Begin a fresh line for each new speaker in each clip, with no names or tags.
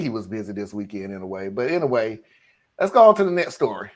he was busy this weekend in a way. But anyway, let's go on to the next story.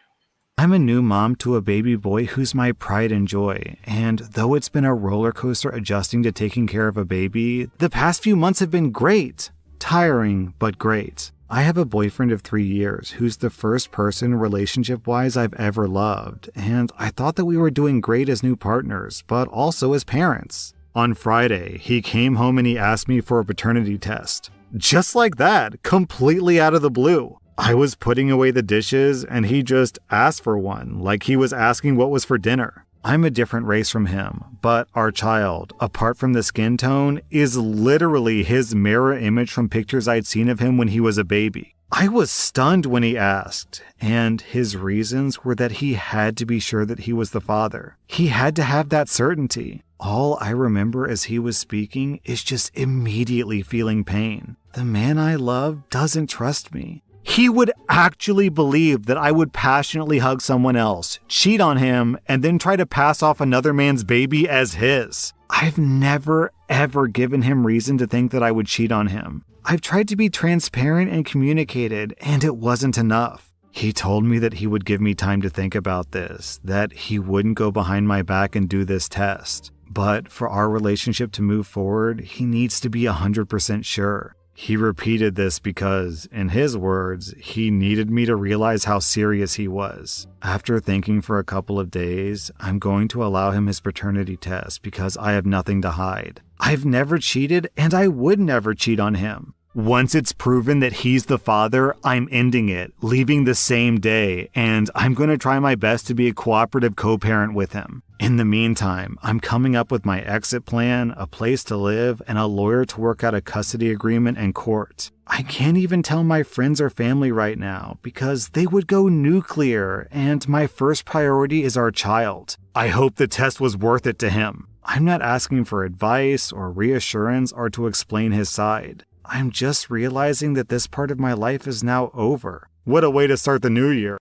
I'm a new mom to a baby boy who's my pride and joy, and though it's been a roller coaster adjusting to taking care of a baby, the past few months have been great. Tiring, but great. I have a boyfriend of 3 years who's the first person relationship-wise I've ever loved, and I thought that we were doing great as new partners, but also as parents. On Friday, he came home and he asked me for a paternity test. Just like that, completely out of the blue. I was putting away the dishes and he just asked for one, like he was asking what was for dinner. I'm a different race from him, but our child, apart from the skin tone, is literally his mirror image from pictures I'd seen of him when he was a baby. I was stunned when he asked, and his reasons were that he had to be sure that he was the father. He had to have that certainty. All I remember as he was speaking is just immediately feeling pain. The man I love doesn't trust me. He would actually believe that I would passionately hug someone else, cheat on him, and then try to pass off another man's baby as his. I've never, ever given him reason to think that I would cheat on him. I've tried to be transparent and communicated, and it wasn't enough. He told me that he would give me time to think about this, that he wouldn't go behind my back and do this test. But for our relationship to move forward, he needs to be 100% sure. He repeated this because, in his words, he needed me to realize how serious he was. After thinking for a couple of days, I'm going to allow him his paternity test because I have nothing to hide. I've never cheated, and I would never cheat on him. Once it's proven that he's the father, I'm ending it, leaving the same day, and I'm going to try my best to be a cooperative co-parent with him. In the meantime, I'm coming up with my exit plan, a place to live, and a lawyer to work out a custody agreement and court. I can't even tell my friends or family right now because they would go nuclear, and my first priority is our child. I hope the test was worth it to him. I'm not asking for advice or reassurance or to explain his side. I'm just realizing that this part of my life is now over. What a way to start the new year.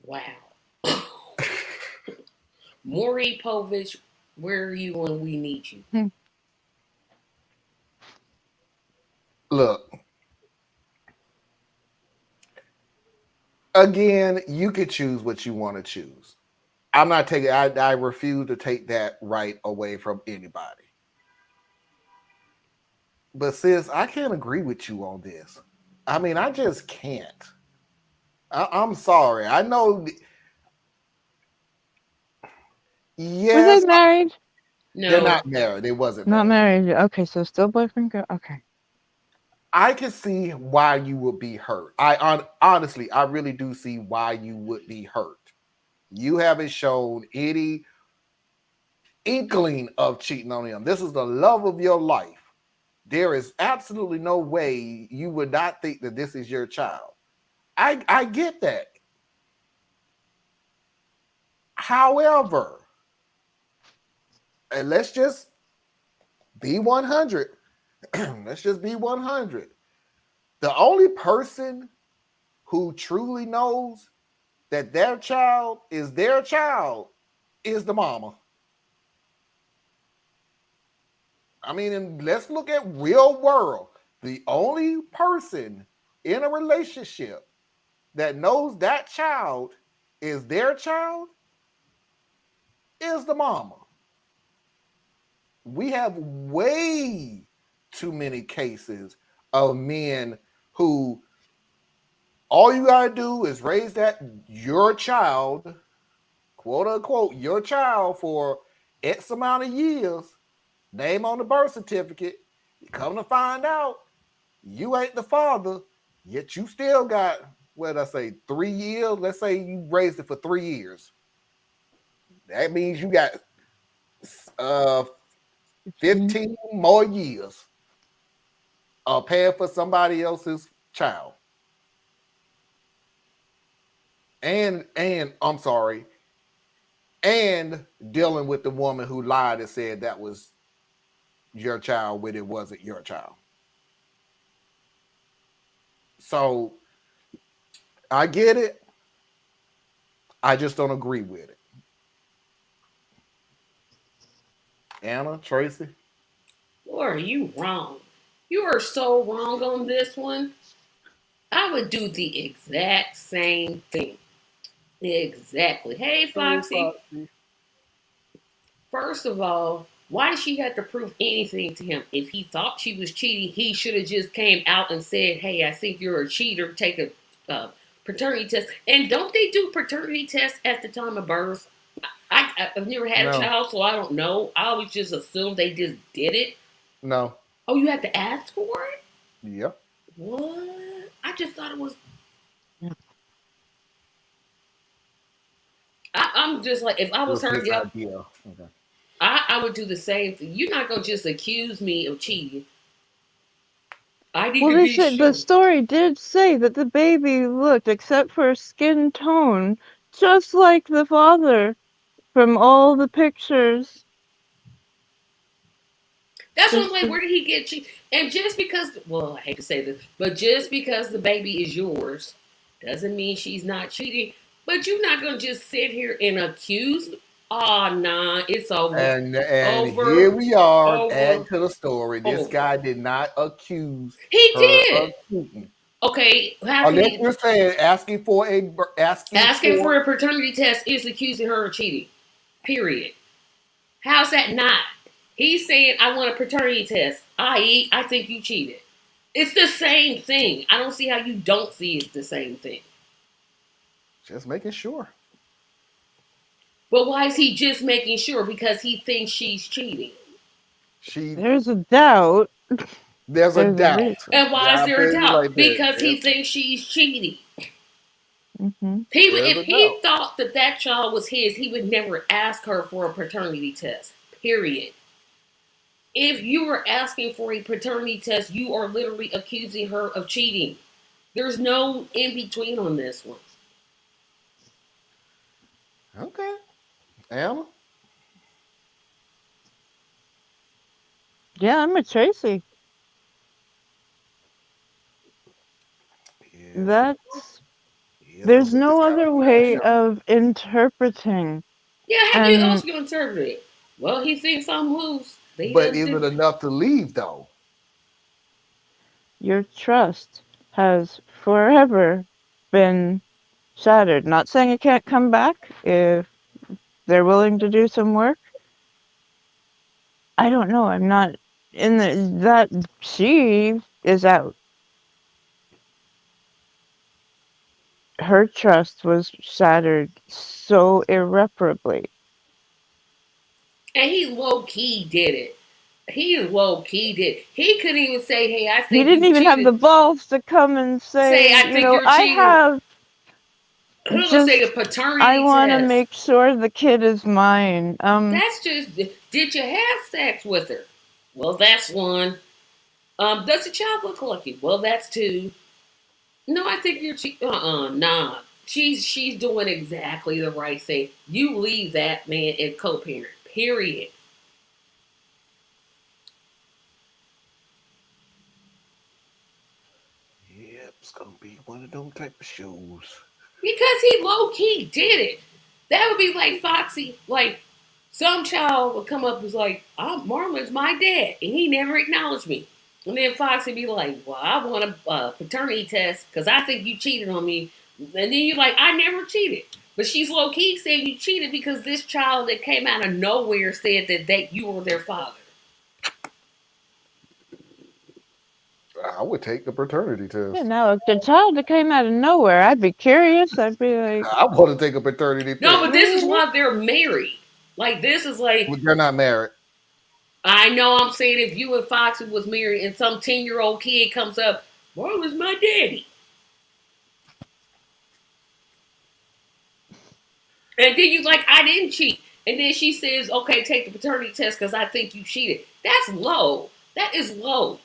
Wow. Maury Povich, where are you when we need you?
Look, again, you could choose what you want to choose. I'm not taking. I refuse to take that right away from anybody. But sis, I can't agree with you on this. I mean, I just can't. I'm sorry. I know. Yes,
Was they married?
they're
No.
not married. They wasn't
Not
married.
married. Okay, so still boyfriend girl. Okay.
I can see why you would be hurt. Honestly, I really do see why you would be hurt. You haven't shown any inkling of cheating on him. This is the love of your life. There is absolutely no way you would not think that this is your child. I get that. However, and let's just be 100. Let's just be 100. The only person who truly knows that their child is the mama. I mean, and let's look at real world. The only person in a relationship that knows that child is their child is the mama. We have way too many cases of men who all you gotta do is raise that your child, quote unquote, your child for X amount of years, name on the birth certificate. You come to find out you ain't the father, yet you still got, what did I say, 3 years? Let's say you raised it for 3 years. That means you got 15 more years of paying for somebody else's child. And I'm sorry, and dealing with the woman who lied and said that was your child when it wasn't your child. So I get it. I just don't agree with it. Anna, Tracy?
Or are you wrong? You are so wrong on this one. I would do the exact same thing. Exactly. Hey,
Hey,
Foxy.
Foxy.
First of all, why did she have to prove anything to him? If he thought she was cheating, he should have just came out and said, "Hey, I think you're a cheater. Take a paternity test." And don't they do paternity tests at the time of birth? I've never had a
No,
child, so I don't know. I always just assumed they just did it.
no.
Oh, you have to ask for it?
Yep.
What? I just thought it was.
Yeah.
I'm just like, if I
It
was
was
her,
his
yep,
idea. Okay.
I would do the same thing. You're not gonna just accuse me of cheating. I need
Well,
to
they
be
said the
sure.
story did say that the baby looked, except for skin tone, just like the father from all the pictures.
That's what I'm
Just
like.
the,
Where did he get cheated? And just because, well, I hate to say this, but just because the baby is yours doesn't mean she's not cheating. But you're not gonna just sit here and accuse me. Oh, nah, it's over,
And here
over,
we are. Add
over,
to the story. This
over.
guy did not accuse
He
her of
did.
cheating.
Okay, how can
Unless
he?
you're saying asking
Asking
for
for a paternity test is accusing her of cheating. Period. How's that not? He's saying, I want a paternity test, i.e., I think you cheated. It's the same thing. I don't see how you don't see it's the same thing.
just making sure.
But why is he just making sure? Because he thinks she's cheating.
She
there's a doubt.
there's a
There's a
doubt.
reason.
And why
Yeah,
is
I
there a
put it
doubt?
like that.
Because he thinks she's cheating.
Hmm.
There's
If
a
he
doubt.
thought that that child was his, he would never ask her for a paternity test. Period. If you were asking for a paternity test, you are literally accusing her of cheating. There's no in between on this one.
Okay. Anna?
Yeah, I'm with Tracy.
Yes,
That's
he is gonna
there's
make this
no
kind of
other
trash
way
show.
of interpreting.
Yeah, how you else
And
gonna interpret it? Well, he thinks I'm loose. He
But
does
is it
too.
enough to leave though?
your trust has forever been shattered. Not saying it can't come back if they're willing to do some work. I don't know. I'm not in the that she is out. Her trust was shattered so irreparably.
And he low key did it. He low key did. He couldn't even say, "Hey, I
He
think
didn't
you
even have
cheated."
the balls to come and
Say,
say,
"I
you
think
know,
you're
I
cheating."
have
Who's gonna say a
just I
paternity
want to
test?
make sure the kid is mine.
That's just. Did you have sex with her? Well, that's one. Does the child look like you? Well, that's two. No, I think you're cheating. Nah. She's doing exactly the right thing. You leave that man and co-parent. Period.
Yep, it's gonna be one of them type of shows.
Because he low key did it. That would be like Foxy. Like some child would come up and was like, Marlon's my dad, and he never acknowledged me. And then Foxy be like, well, I want a paternity test because I think you cheated on me. And then you're like, I never cheated. But she's low key saying you cheated because this child that came out of nowhere said that you were their father.
I would take the paternity
Yeah,
test.
now if the child that came out of nowhere, I'd be curious. I'd be like,
I want to take a paternity
No, but
test.
this is
really?
why they're married. Like this is like
But they're not married.
I know I'm saying if you and Foxy was married and some 10-year-old kid comes up, where was my daddy? And then you like, I didn't cheat. And then she says, okay, take the paternity test because I think you cheated. That's low. That is low.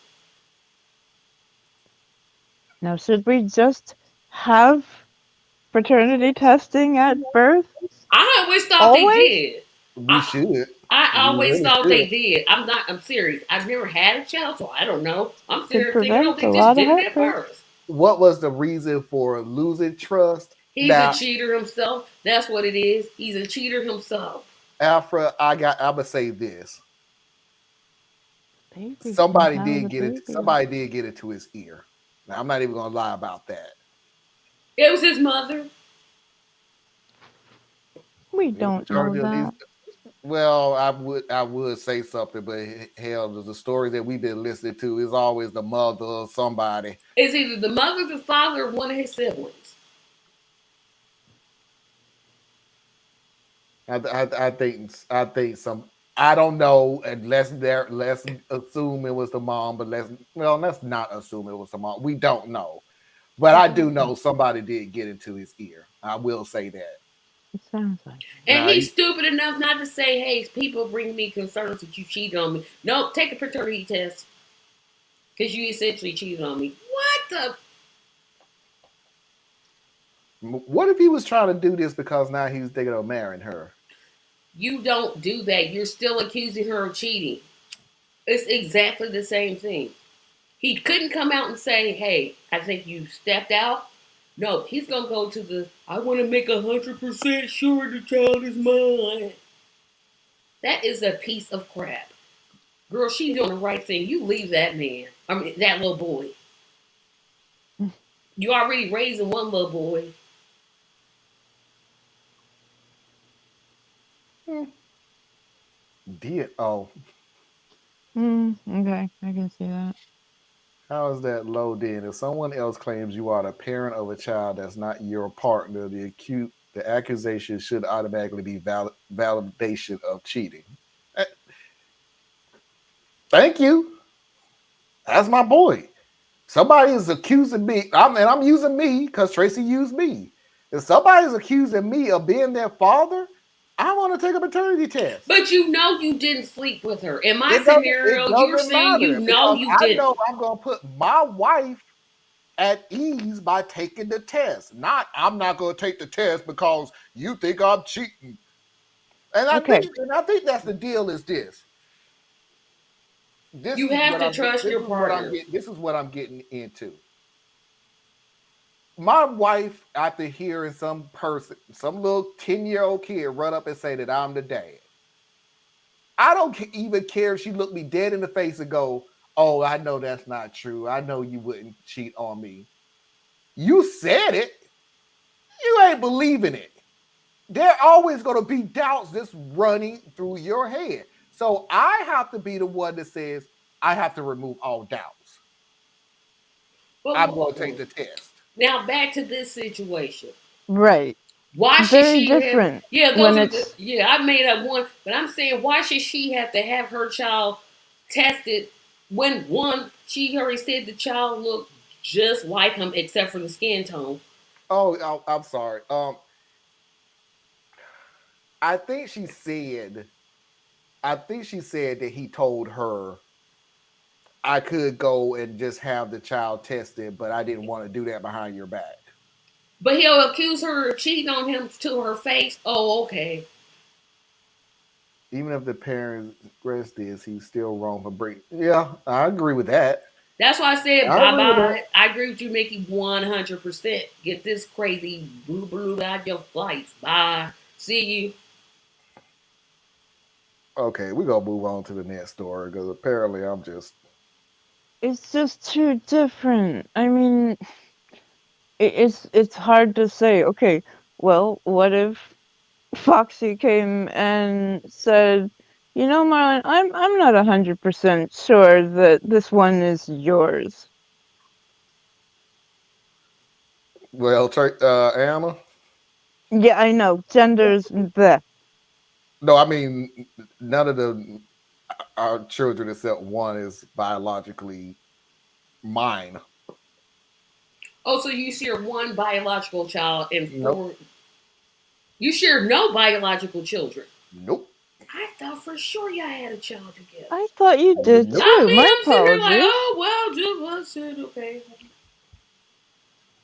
Now, should we just have paternity testing at birth?
I always thought they
Always?
did.
We
I
should.
I
We
always
really
thought
should.
they did. I'm serious. I've never had a child, so I don't know. I'm sitting
Could
there thinking, oh,
prevent a
they just
lot of
did it at
heartbreak.
birth.
What was the reason for losing trust?
He's a
Now,
cheater himself. That's what it is. He's a cheater himself.
Alfred, I'm gonna say this.
Baby can
somebody
have
did
the
get it.
baby.
Somebody did get it to his ear. Now I'm not even gonna lie about that.
It was his mother.
We
You know,
don't know
majority of these.
that.
Well, I would say something, but hell, the stories that we've been listening to is always the mother or somebody.
It's either the mother, the father, or one of his siblings.
I think some. I don't know, and let's assume it was the mom, but let's not assume it was the mom. We don't know, but I do know somebody did get into his ear. I will say that.
It sounds like
And
Now,
he's stupid enough not to say, hey, people bring me concerns that you cheated on me. Nope, take a paternity test. Because you essentially cheated on me. What the?
what if he was trying to do this because now he's thinking of marrying her?
You don't do that. You're still accusing her of cheating. It's exactly the same thing. He couldn't come out and say, hey, I think you stepped out. No, he's going to go to the, I want to make 100% sure the child is mine. That is a piece of crap. Girl, she's doing the right thing. You leave that man. I mean, that little boy. You already raising one little boy.
Hmm. Did oh,
okay, I can see that.
how is that low then? If someone else claims you are the parent of a child that's not your partner, the accusation should automatically be validation of cheating. Eh, Thank you. That's my boy. Somebody is accusing me. I'm using me because Tracy used me. If somebody's accusing me of being their father, I want to take a paternity test.
But you know you didn't sleep with her. In my
It doesn't. It
scenario, you're
doesn't
saying you
matter
know
because
you
I know
didn't.
I'm gonna put my wife at ease by taking the test. Not I'm not gonna take the test because you think I'm cheating.
Okay,
And I think that's the deal. Is this? This
You
is
have
what
to
I'm.
trust
This
your
is what I'm
partner.
getting. This is what I'm getting into. My wife, after hearing some little 10-year-old kid run up and say that I'm the dad, I don't even care if she looked me dead in the face and go, "Oh, I know that's not true. I know you wouldn't cheat on me. You said it. You ain't believing it." There always going to be doubts just running through your head. So I have to be the one that says, I have to remove all doubts. I'm
But
going to take the test.
now back to this situation.
right.
Why should
Very
she have?
different
Yeah, those
when
are the.
it's
Yeah, I made up one, but I'm saying why should she have to have her child tested when one she already said the child looked just like him except for the skin tone.
I'm sorry. I think she said, I think she said that he told her I could go and just have the child tested, but I didn't want to do that behind your back.
But he'll accuse her of cheating on him to her face. Oh, okay.
Even if the parents expressed this, he's still wrong for breaking. Yeah, I agree with that.
That's why I said
I
bye
agree with that.
bye. I agree with you, Mickey, 100%. Get this crazy blue blue out your flights. Bye. See you.
Okay, we're gonna move on to the next story because apparently I'm just
it's just too different. I mean, it's hard to say. Okay, well, what if Foxy came and said, "You know, Marlon, I'm not 100% sure that this one is yours."
Anna.
Yeah, I know. Gender's the
No, I mean none of the our children except one is biologically mine.
Oh, so you share one biological child and
Nope,
four. You share no biological children.
nope,
I thought for sure y'all had a child together.
I thought you did
nope.
I
too.
mean,
My
I'm sitting here like,
apologies.
oh, well, just was it, okay.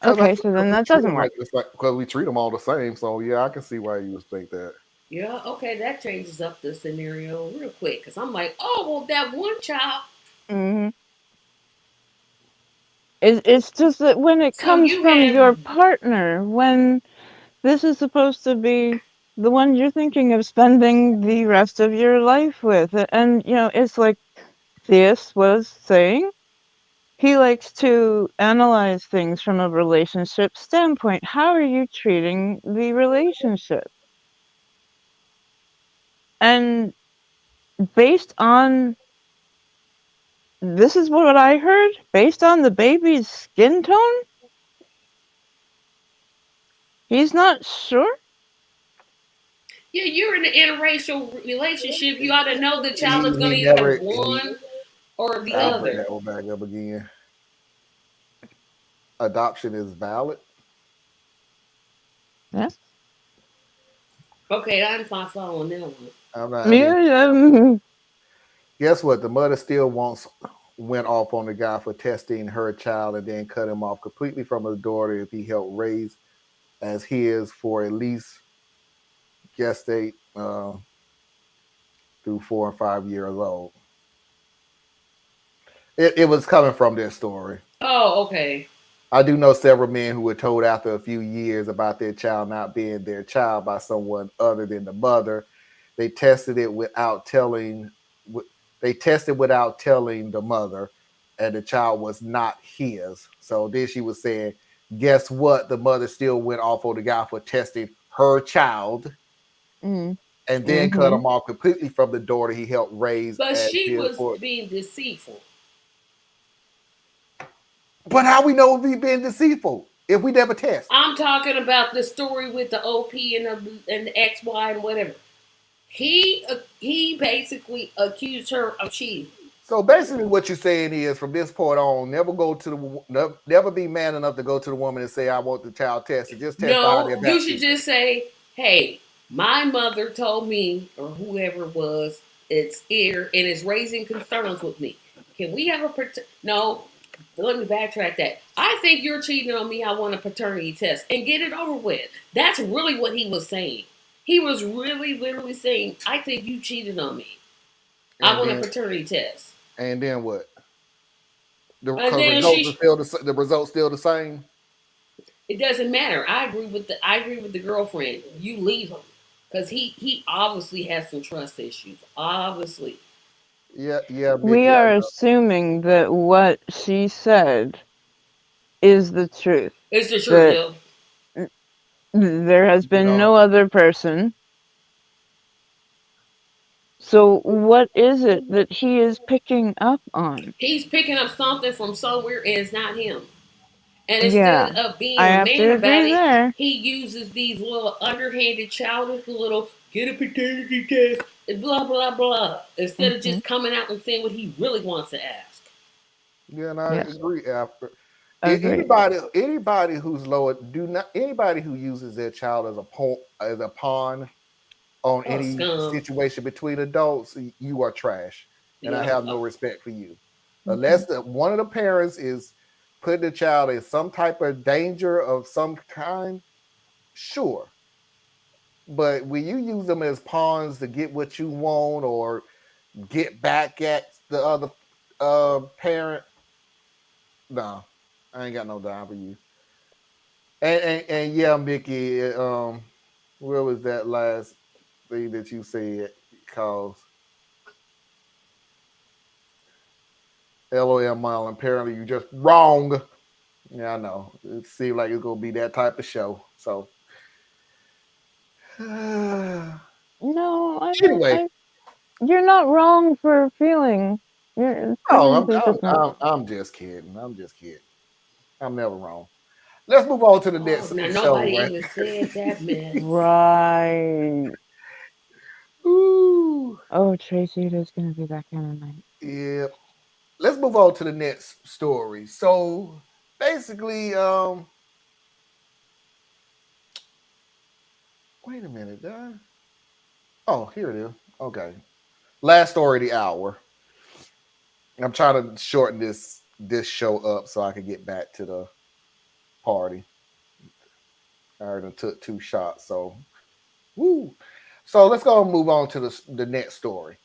Okay, so
Because
then
we
that
treat
doesn't
them
work.
like this, like because we treat them all the same. So yeah, I can see why you would think that.
Yeah, okay, that changes up the scenario real quick. Because I'm like, oh, well, that one child.
hmm it's just that when it
So
comes
you
from
have,
your partner, when this is supposed to be the one you're thinking of spending the rest of your life with, and it's like Theus was saying, he likes to analyze things from a relationship standpoint. How are you treating the relationship? And based on this is what I heard, based on the baby's skin tone, he's not sure.
Yeah, you're in an interracial relationship. You ought to know the child is going to
He
either have
never. He.
one or the
I'll bring
other.
that one back up again. Adoption is valid.
Yes.
Okay, I'm not following that one.
I'm not. I didn't.
Yeah,
Guess what? The mother still went off on the guy for testing her child and then cut him off completely from his daughter if he helped raise as his for at least gestate through 4 and 5 years old. It was coming from their story.
Oh, okay.
I do know several men who were told after a few years about their child not being their child by someone other than the mother. They tested it without telling. They tested without telling the mother, and the child was not his. So then she was saying, "Guess what? The mother still went off on the guy for testing her child,
mm,
and then cut
mm-hmm.
him off completely from the daughter he helped raise
But
as
she
his
was
for."
being deceitful.
But how we know if he's being deceitful if we never test?
I'm talking about the story with the OP and the XY and whatever. He basically accused her of cheating.
So basically, what you're saying is, from this point on, never go to never be man enough to go to the woman and say, "I want the child tested." Just test behind
No,
their
you
back.
should just say, "Hey, my mother told me, or whoever it was, it's here and it's raising concerns with me. Can we have a no?" Let me backtrack that. I think you're cheating on me. I want a paternity test and get it over with. That's really what he was saying. He was really literally saying, "I think you cheated on me. I
And
want a
then
paternity test."
what?
And
Because
then
results are still the results still the same.
it doesn't matter. I agree with the girlfriend. You leave him because he obviously has some trust issues. Obviously,
Yeah, yeah,
We
Mickey. I
are
know.
assuming that what she said is the truth.
it's the truth,
That
yo.
there has been
No,
no other person. So what is it that he is picking up on?
He's picking up something from somewhere, and it's not him. And
Yeah,
instead of being
I
a
have
man
to
about
agree
it,
there.
he uses these little underhanded, childish little get a paternity test and blah blah blah. Instead of
Hmm.
just coming out and saying what he really wants to ask.
yeah, and I
Yes,
agree. After
agreed.
anybody who's lower, do not anybody who uses their child as a pawn on
Oh,
any
scum.
situation between adults, you are trash, and I
Yeah.
have no respect for you.
Hmm.
Unless one of the parents is putting the child in some type of danger of some kind, sure. But when you use them as pawns to get what you want or get back at the other parent, no, I ain't got no time for you. And yeah, Mickey, where was that last thing that you said? Cause LOL Mile, apparently you just wrong. Yeah, I know. It seems like it's gonna be that type of show. So
No, I don't.
anyway,
You're not wrong for feeling. Your
oh,
feelings are just not.
I'm just kidding. I'm just kidding. I'm never wrong. Let's move on to the
Oh,
next
now
show,
nobody
right?
even said that mess.
Right.
Ooh,
Oh, Tracy, it is gonna be that kind of night.
yeah. Let's move on to the next story. So basically, wait a minute, Don. Oh, here it is. Okay. Last story of the hour. I'm trying to shorten this show up so I can get back to the party. I already took 2 shots, so woo. So let's go and move on to the next story.